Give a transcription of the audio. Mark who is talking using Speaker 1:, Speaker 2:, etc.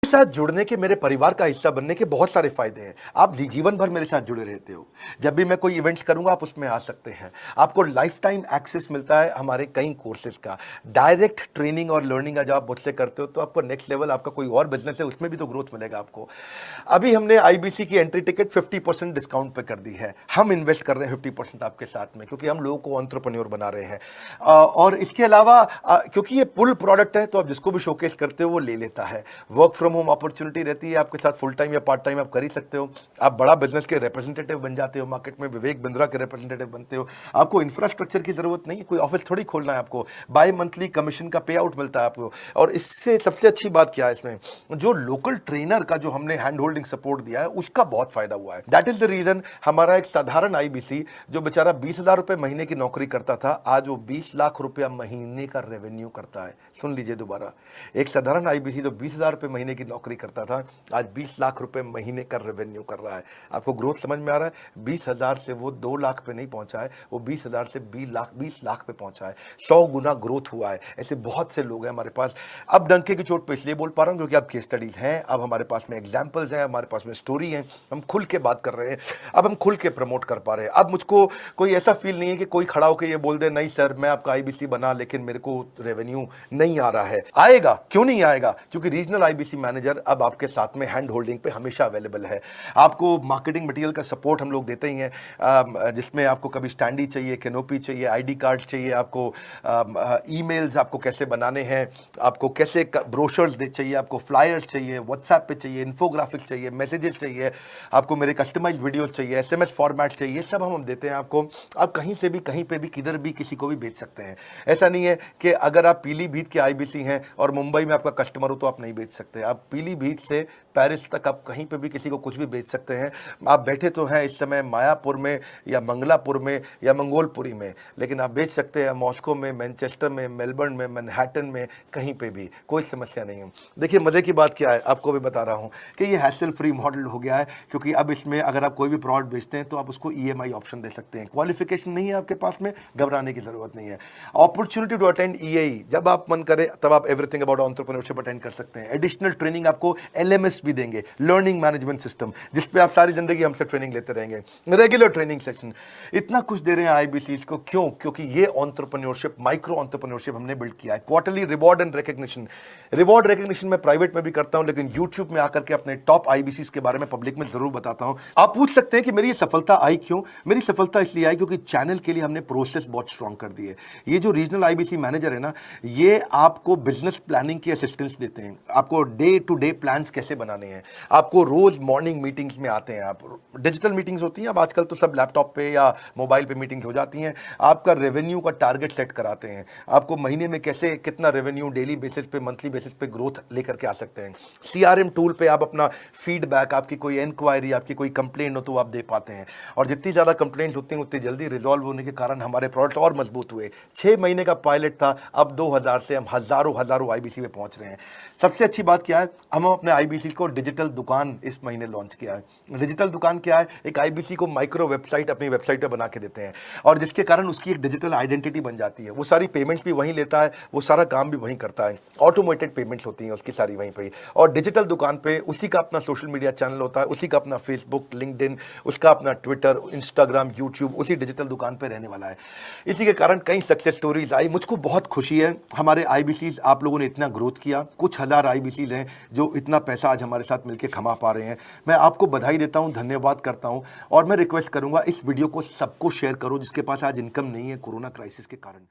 Speaker 1: साथ जुड़ने के, मेरे परिवार का हिस्सा बनने के बहुत सारे फायदे हैं। आप जीवन भर मेरे साथ जुड़े रहते हो। जब भी मैं कोई इवेंट्स करूंगा आप उसमें आ सकते हैं। आपको लाइफ टाइम एक्सेस मिलता है हमारे कई कोर्सेज का। डायरेक्ट ट्रेनिंग और लर्निंग जब आप मुझसे करते हो तो आपको नेक्स्ट लेवल, आपका कोई और बिजनेस है उसमें भी तो ग्रोथ मिलेगा आपको। अभी हमने आईबीसी की एंट्री टिकट 50% डिस्काउंट पे कर दी है। हम इन्वेस्ट कर रहे हैं 50% आपके साथ में, क्योंकि हम लोगों को एंटरप्रेन्योर बना रहे हैं। और इसके अलावा क्योंकि ये पुल प्रोडक्ट है तो आप जिसको भी शोकेस करते हो वो ले लेता है। वर्क फ्रॉम होम अपॉर्चुनिटी रहती है आपके साथ, फुल टाइम या पार्ट टाइम आप कर ही सकते हो। आप बड़ा बिजनेस के रिप्रेजेंटेटिव बन जाते हो, मार्केट में विवेक बिंद्रा के रिप्रेजेंटेटिव बनते हो। आपको इंफ्रास्ट्रक्चर की जरूरत नहीं है, कोई ऑफिस थोड़ी खोलना है आपको। बाय मंथली कमीशन का पे आउट मिलता है आपको। और इससे सबसे अच्छी बात क्या है, इसमें जो लोकल ट्रेनर का जो हमने हैंड होल्डिंग सपोर्ट दिया है उसका बहुत फायदा हुआ है। दैट इज द रीजन हमारा एक साधारण आईबीसी जो बेचारा 20,000 रुपए महीने की नौकरी करता था, आज वो 20 लाख रुपया महीने का रेवेन्यू करता है। सुन लीजिए दोबारा, एक साधारण आईबीसी जो 20,000 रुपए महीने की नौकरी करता था, आज 20 लाख रुपए महीने का रेवेन्यू कर रहा है। आपको ग्रोथ समझ में आ रहा है? 20,000 से वो 2 लाख पे नहीं पहुंचा है, वो 20,000 से 20 लाख पे पहुंचा है। 100 गुना ग्रोथ हुआ है। ऐसे बहुत से लोग हैं हमारे पास। अब डंके की चोट पे इसलिए बोल पा रहा हूं क्योंकि अब केस स्टडीज हैं, अब हमारे पास में एग्जांपल्स हैं, हमारे पास में स्टोरी है, हम खुल के बात कर रहे हैं, अब हम खुल के प्रमोट कर पा रहे हैं। अब मुझको कोई ऐसा फील नहीं है कि कोई खड़ा होकर ये बोल दे नहीं सर मैं आपका आईबीसी बना लेकिन मेरे को रेवेन्यू नहीं आ रहा है। आएगा, क्यों नहीं आएगा? क्योंकि रीजनल आईबीसी मैनेजर अब आपके साथ में हैंड होल्डिंग पे हमेशा अवेलेबल है। आपको मार्केटिंग मटेरियल का सपोर्ट हम लोग देते ही हैं, जिसमें आपको कभी स्टैंडी चाहिए, कैनोपी चाहिए, आईडी कार्ड चाहिए, आपको ईमेल्स आपको कैसे बनाने हैं, आपको कैसे ब्रोशर्स चाहिए, आपको फ्लायर्स चाहिए, व्हाट्सएप पे चाहिए, इन्फोग्राफिक्स चाहिए, मैसेजेस चाहिए, आपको मेरे कस्टमाइज्ड वीडियोस चाहिए, एसएमएस फॉर्मेट चाहिए, सब हम देते हैं आपको। आप कहीं से भी, कहीं पे भी, किधर भी, किसी को भी बेच सकते हैं। ऐसा नहीं है कि अगर आप पीलीभीत के आईबीसी हैं और मुंबई में आपका कस्टमर हो तो आप नहीं बेच सकते। आप पीलीभीत से पेरिस तक आप कहीं पे भी किसी को कुछ भी बेच सकते हैं। आप बैठे तो हैं इस समय मायापुर में या मंगलापुर में या मंगोलपुरी में, लेकिन आप बेच सकते हैं मॉस्को में, मैनचेस्टर में, मेलबर्न में, मैनहट्टन में, कहीं पे भी, कोई समस्या नहीं है। देखिए मजे की बात क्या है, आपको भी बता रहा हूं कि ये हैसल फ्री मॉडल हो गया है, क्योंकि अब इसमें अगर आप कोई भी प्रोडक्ट बेचते हैं तो आप उसको ईएमआई ऑप्शन दे सकते हैं। क्वालिफिकेशन नहीं है आपके पास में, घबराने की जरूरत नहीं है। अपॉर्चुनिटी टू अटेंड ईएई, जब आप मन करे तब आप एवरीथिंग अबाउट एंटरप्रेन्योरशिप अटेंड कर सकते हैं। एडिशनल ट्रेनिंग आपको एलएमएस भी देंगे, लर्निंग मैनेजमेंट सिस्टम, जिसपे आप सारी जिंदगी हमसे ट्रेनिंग लेते रहेंगे। रेगुलर ट्रेनिंग सेक्शन, इतना कुछ दे रहे हैं आईबीसीज को। क्यों? क्योंकि ये एंटरप्रेन्योरशिप, माइक्रो एंटरप्रेन्योरशिप हमने बिल्ड किया है। Quarterly reward and recognition, reward recognition मैं प्राइवेट में भी करता हूं, लेकिन यूट्यूब में आकर के अपने टॉप आईबीसीज के बारे में पब्लिक में जरूर बताता हूं। आप पूछ सकते हैं कि मेरी ये सफलता आई क्यों? मेरी सफलता इसलिए आई क्योंकि चैनल के लिए हमने प्रोसेस बहुत स्ट्रांग कर दी है। ये जो रीजनल आईबीसी मैनेजर है ना, ये आपको बिजनेस प्लानिंग की असिस्टेंस देते हैं। आपको डे टू डे प्लान्स कैसे बनाने हैं, आपको रोज मॉर्निंग मीटिंग्स में आते हैं। आप डिजिटल मीटिंग्स होती हैं, अब आजकल तो सब लैपटॉप पे या मोबाइल पे मीटिंग्स हो जाती हैं। आपका रेवेन्यू का टारगेट सेट कराते हैं, आपको महीने में कैसे कितना रेवेन्यू डेली बेसिस पे, मंथली बेसिस पे ग्रोथ लेकर के आ सकते हैं। सीआरएम टूल पे आप अपना फीडबैक, आपकी कोई इंक्वायरी, आपकी कोई कंप्लेंट हो तो आप दे पाते हैं। और जितनी ज्यादा कंप्लेंट होती हैं उतनी जल्दी रिजॉल्व होने के कारण हमारे प्रोडक्ट और मजबूत हुए। 6 महीने का पायलट था, अब 2000 से हम हजारों आईबीसी पे पहुंच रहे हैं। सबसे अच्छी बात क्या है, हम अपने आईबीसी को डिजिटल दुकान इस महीने लॉन्च किया है। डिजिटल दुकान क्या है? एक आईबीसी को माइक्रो वेबसाइट अपनी वेबसाइट पे बना के देते हैं, और जिसके कारण उसकी एक डिजिटल आइडेंटिटी बन जाती है। वो सारी पेमेंट्स भी वहीं लेता है, वो सारा काम भी वहीं करता है। ऑटोमेटेड पेमेंट्स होती हैं उसकी सारी वहीं पे। और डिजिटल दुकान पे उसी का अपना सोशल मीडिया चैनल होता है, उसी का अपना फेसबुक, लिंक्डइन, उसका अपना ट्विटर, इंस्टाग्राम, यूट्यूब उसी डिजिटल दुकान पे रहने वाला है। इसी के कारण कई सक्सेस स्टोरीज आई। मुझको बहुत खुशी है, हमारे आईबीसीज आप लोगों ने इतना ग्रोथ किया। कुछ हजार आईबीसीज हैं जो इतना पैसा आज हमारे साथ मिलकर कमा पा रहे हैं। मैं आपको बधाई देता हूं, धन्यवाद करता हूं। और मैं रिक्वेस्ट करूंगा इस वीडियो को सबको शेयर करो जिसके पास आज इनकम नहीं है कोरोना क्राइसिस के कारण।